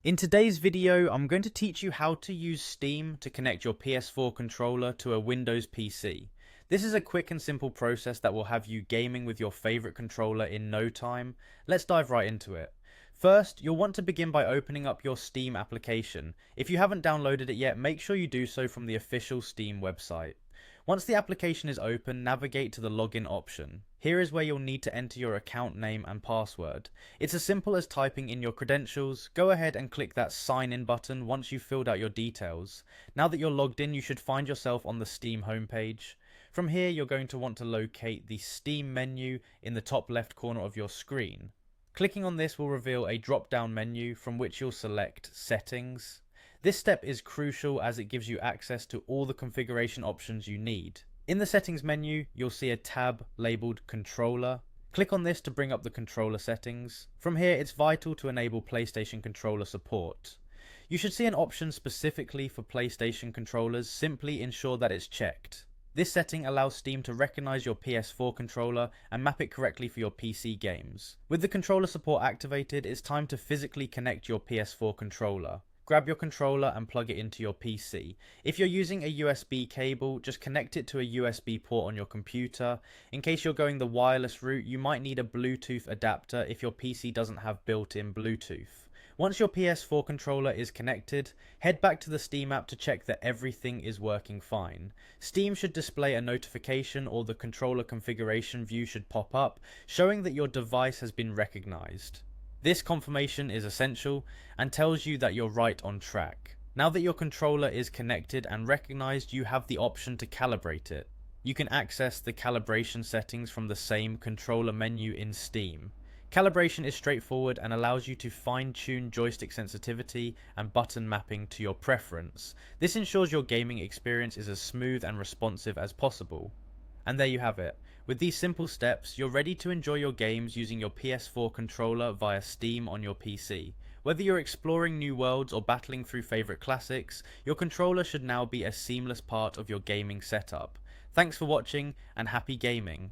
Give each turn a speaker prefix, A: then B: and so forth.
A: In today's video, I'm going to teach you how to use Steam to connect your PS4 controller to a Windows PC. This is a quick and simple process that will have you gaming with your favorite controller in no time. Let's dive right into it. First, you'll want to begin by opening up your Steam application. If you haven't downloaded it yet, make sure you do so from the official Steam website. Once the application is open, navigate to the login option. Here is where you'll need to enter your account name and password. It's as simple as typing in your credentials. Go ahead and click that sign in button once you've filled out your details. Now that you're logged in, you should find yourself on the Steam homepage. From here, you're going to want to locate the Steam menu in the top left corner of your screen. Clicking on this will reveal a drop-down menu from which you'll select Settings. This step is crucial as it gives you access to all the configuration options you need. In the settings menu, you'll see a tab labeled Controller. Click on this to bring up the controller settings. From here, it's vital to enable PlayStation controller support. You should see an option specifically for PlayStation controllers. Simply ensure that it's checked. This setting allows Steam to recognize your PS4 controller and map it correctly for your PC games. With the controller support activated, it's time to physically connect your PS4 controller. Grab your controller and plug it into your PC. If you're using a USB cable, just connect it to a USB port on your computer. In case you're going the wireless route, you might need a Bluetooth adapter if your PC doesn't have built-in Bluetooth. Once your PS4 controller is connected, head back to the Steam app to check that everything is working fine. Steam should display a notification or the controller configuration view should pop up, showing that your device has been recognized. This confirmation is essential and tells you that you're right on track. Now that your controller is connected and recognized, you have the option to calibrate it. You can access the calibration settings from the same controller menu in Steam. Calibration is straightforward and allows you to fine-tune joystick sensitivity and button mapping to your preference. This ensures your gaming experience is as smooth and responsive as possible. And there you have it. With these simple steps, you're ready to enjoy your games using your PS4 controller via Steam on your PC. Whether you're exploring new worlds or battling through favorite classics, your controller should now be a seamless part of your gaming setup. Thanks for watching and happy gaming.